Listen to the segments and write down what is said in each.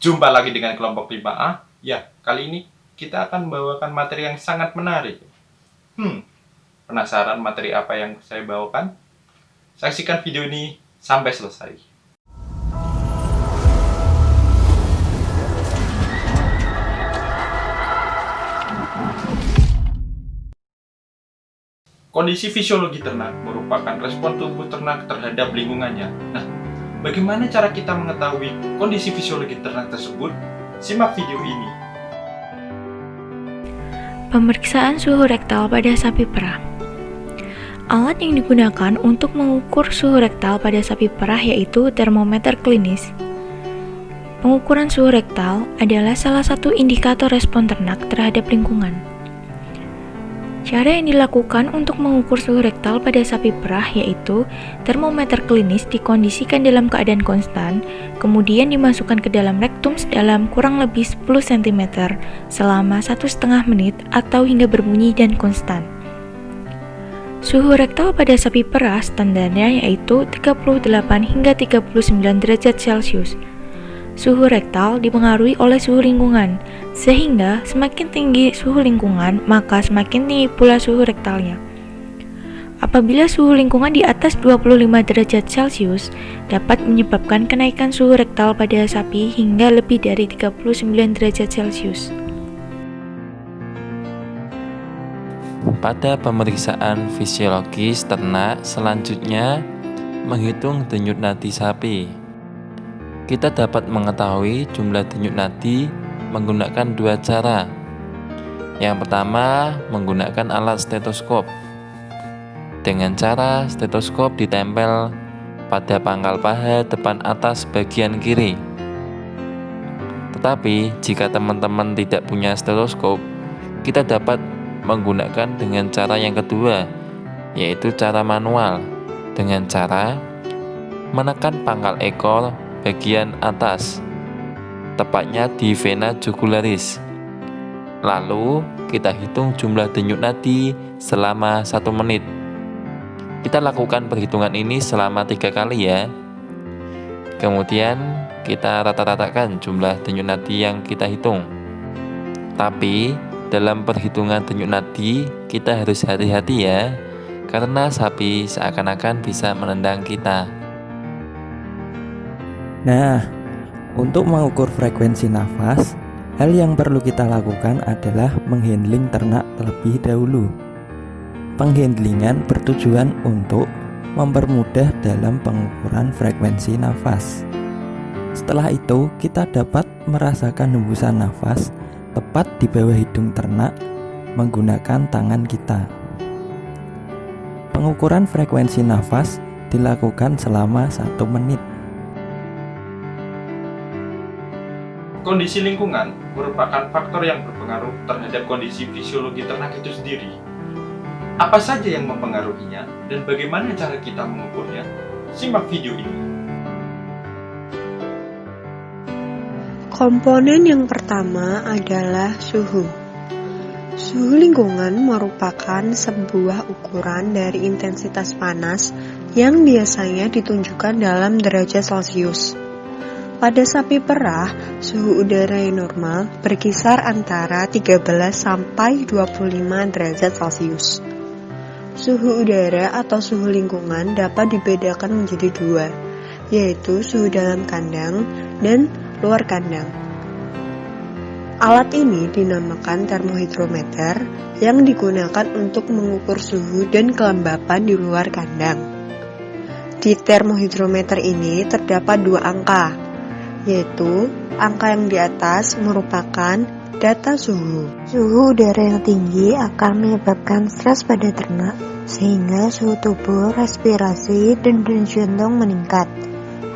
Jumpa lagi dengan kelompok 5A. Ya, kali ini kita akan membawakan materi yang sangat menarik. Penasaran materi apa yang saya bawakan? Saksikan video ini sampai selesai. Kondisi fisiologi ternak merupakan respon tubuh ternak terhadap lingkungannya. Nah, bagaimana cara kita mengetahui kondisi fisiologi ternak tersebut? Simak video ini. Pemeriksaan suhu rektal pada sapi perah. Alat yang digunakan untuk mengukur suhu rektal pada sapi perah yaitu termometer klinis. Pengukuran suhu rektal adalah salah satu indikator respon ternak terhadap lingkungan. Cara yang dilakukan untuk mengukur suhu rektal pada sapi perah yaitu termometer klinis dikondisikan dalam keadaan konstan, kemudian dimasukkan ke dalam rektum sedalam kurang lebih 10 cm selama 1,5 menit atau hingga berbunyi dan konstan. Suhu rektal pada sapi perah standarnya yaitu 38 hingga 39 derajat Celcius. Suhu rektal dipengaruhi oleh suhu lingkungan, sehingga semakin tinggi suhu lingkungan, maka semakin tinggi pula suhu rektalnya. Apabila suhu lingkungan di atas 25 derajat Celcius, dapat menyebabkan kenaikan suhu rektal pada sapi hingga lebih dari 39 derajat Celcius. Pada pemeriksaan fisiologis ternak, selanjutnya menghitung denyut nadi sapi. Kita dapat mengetahui jumlah denyut nadi menggunakan dua cara. Yang pertama, menggunakan alat stetoskop. Dengan cara stetoskop ditempel pada pangkal paha depan atas bagian kiri. Tetapi, jika teman-teman tidak punya stetoskop, kita dapat menggunakan dengan cara yang kedua, yaitu cara manual, dengan cara menekan pangkal ekor bagian atas, tepatnya di vena jugularis. Lalu kita hitung jumlah denyut nadi selama 1 menit. Kita lakukan perhitungan ini selama 3 kali ya. Kemudian kita rata-ratakan jumlah denyut nadi yang kita hitung. Tapi dalam perhitungan denyut nadi kita harus hati-hati ya, karena sapi seakan-akan bisa menendang kita. Nah, untuk mengukur frekuensi nafas, hal yang perlu kita lakukan adalah menghandling ternak terlebih dahulu. Penghandlingan bertujuan untuk mempermudah dalam pengukuran frekuensi nafas. Setelah itu, kita dapat merasakan hembusan nafas tepat di bawah hidung ternak menggunakan tangan kita. Pengukuran frekuensi nafas dilakukan selama 1 menit. Kondisi lingkungan merupakan faktor yang berpengaruh terhadap kondisi fisiologi ternak itu sendiri. Apa saja yang mempengaruhinya dan bagaimana cara kita mengukurnya? Simak video ini. Komponen yang pertama adalah suhu. Suhu lingkungan merupakan sebuah ukuran dari intensitas panas yang biasanya ditunjukkan dalam derajat Celcius. Pada sapi perah, suhu udara yang normal berkisar antara 13 sampai 25 derajat Celcius. Suhu udara atau suhu lingkungan dapat dibedakan menjadi 2, yaitu suhu dalam kandang dan luar kandang. Alat ini dinamakan termohidrometer yang digunakan untuk mengukur suhu dan kelembapan di luar kandang. Di termohidrometer ini terdapat 2 angka, yaitu angka yang di atas merupakan data suhu. Suhu udara yang tinggi akan menyebabkan stres pada ternak, sehingga suhu tubuh, respirasi, dan denyut jantung meningkat,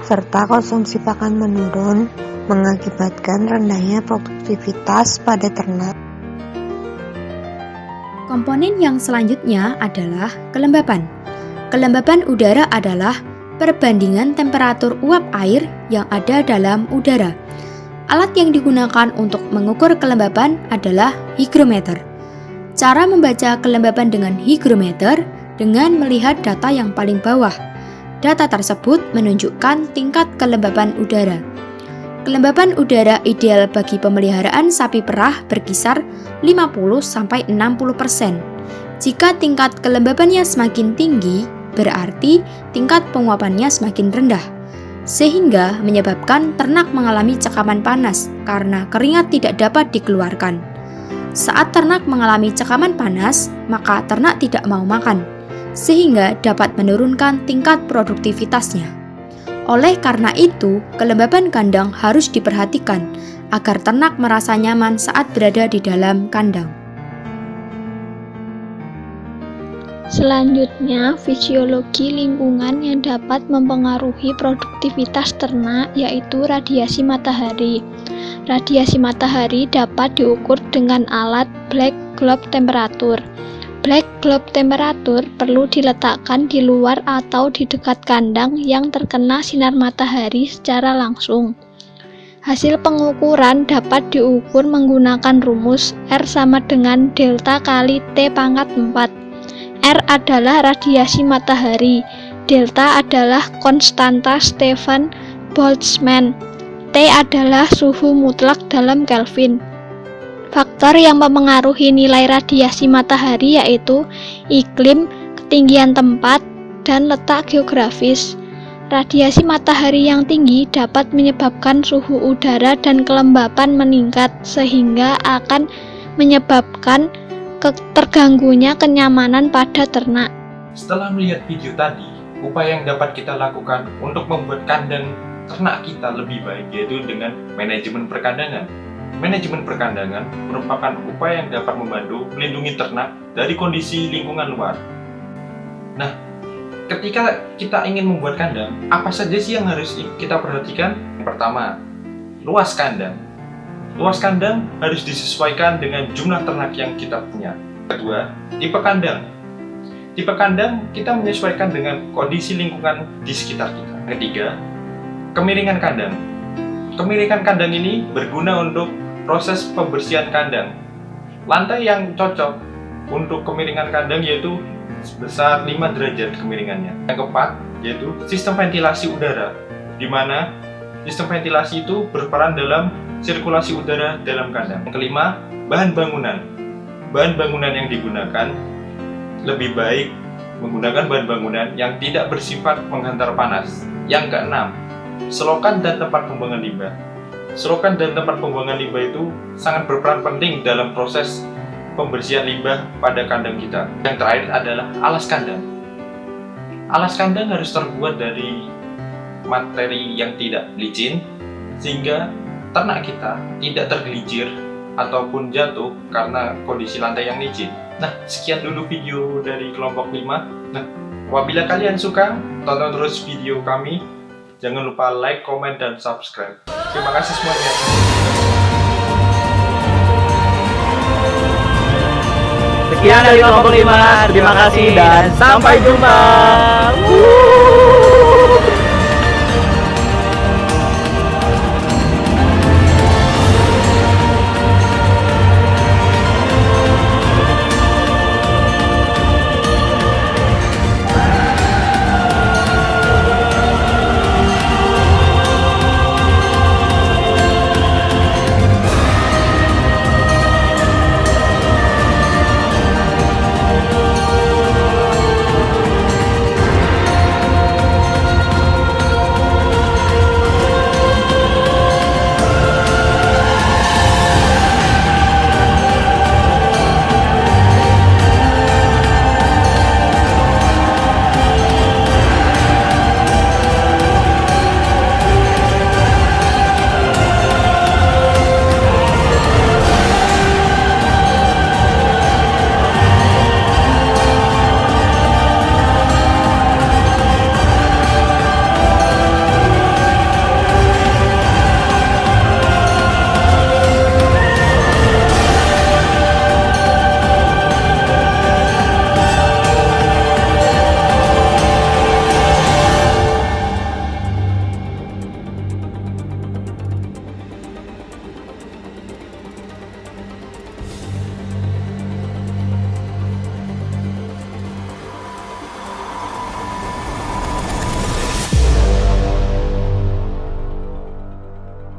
serta konsumsi pakan menurun, mengakibatkan rendahnya produktivitas pada ternak. Komponen yang selanjutnya adalah kelembapan. Kelembapan udara adalah perbandingan temperatur uap air yang ada dalam udara. Alat yang digunakan untuk mengukur kelembapan adalah hygrometer. Cara membaca kelembapan dengan hygrometer dengan melihat data yang paling bawah. Data tersebut menunjukkan tingkat kelembapan udara. Kelembapan udara ideal bagi pemeliharaan sapi perah berkisar 50-60%. Jika tingkat kelembabannya semakin tinggi, berarti tingkat penguapannya semakin rendah, sehingga menyebabkan ternak mengalami cekaman panas karena keringat tidak dapat dikeluarkan. Saat ternak mengalami cekaman panas, maka ternak tidak mau makan, sehingga dapat menurunkan tingkat produktivitasnya. Oleh karena itu, kelembaban kandang harus diperhatikan agar ternak merasa nyaman saat berada di dalam kandang. Selanjutnya, fisiologi lingkungan yang dapat mempengaruhi produktivitas ternak yaitu radiasi matahari. Radiasi matahari dapat diukur dengan alat Black Globe Temperature. Black Globe Temperature perlu diletakkan di luar atau di dekat kandang yang terkena sinar matahari secara langsung. Hasil pengukuran dapat diukur menggunakan rumus R sama dengan delta kali T pangkat 4. R adalah radiasi matahari, delta adalah konstanta Stefan Boltzmann, T adalah suhu mutlak dalam Kelvin. Faktor yang mempengaruhi nilai radiasi matahari yaitu iklim, ketinggian tempat, dan letak geografis. Radiasi matahari yang tinggi dapat menyebabkan suhu udara dan kelembapan meningkat sehingga akan menyebabkan terganggunya kenyamanan pada ternak. Setelah melihat video tadi, upaya yang dapat kita lakukan untuk membuat kandang ternak kita lebih baik yaitu dengan manajemen perkandangan. Manajemen perkandangan merupakan upaya yang dapat membantu melindungi ternak dari kondisi lingkungan luar. Nah, ketika kita ingin membuat kandang, apa saja sih yang harus kita perhatikan? Yang pertama, luas kandang. Luas kandang harus disesuaikan dengan jumlah ternak yang kita punya. Kedua, tipe kandang. Tipe kandang kita menyesuaikan dengan kondisi lingkungan di sekitar kita. Ketiga, kemiringan kandang. Kemiringan kandang ini berguna untuk proses pembersihan kandang. Lantai yang cocok untuk kemiringan kandang yaitu sebesar 5 derajat kemiringannya. Yang keempat yaitu sistem ventilasi udara, di mana sistem ventilasi itu berperan dalam sirkulasi udara dalam kandang. Yang kelima, bahan bangunan. Bahan bangunan yang digunakan lebih baik menggunakan bahan bangunan yang tidak bersifat menghantar panas. Yang keenam, selokan dan tempat pembuangan limbah. Selokan dan tempat pembuangan limbah itu sangat berperan penting dalam proses pembersihan limbah pada kandang kita. Yang terakhir adalah alas kandang. Alas kandang harus terbuat dari materi yang tidak licin sehingga ternak kita tidak tergelincir ataupun jatuh karena kondisi lantai yang licin. Nah, sekian dulu video dari kelompok 5. Nah, apabila kalian suka, tonton terus video kami. Jangan lupa like, komen, dan subscribe. Terima kasih semuanya. Sekian dari kelompok 5, terima kasih dan sampai jumpa.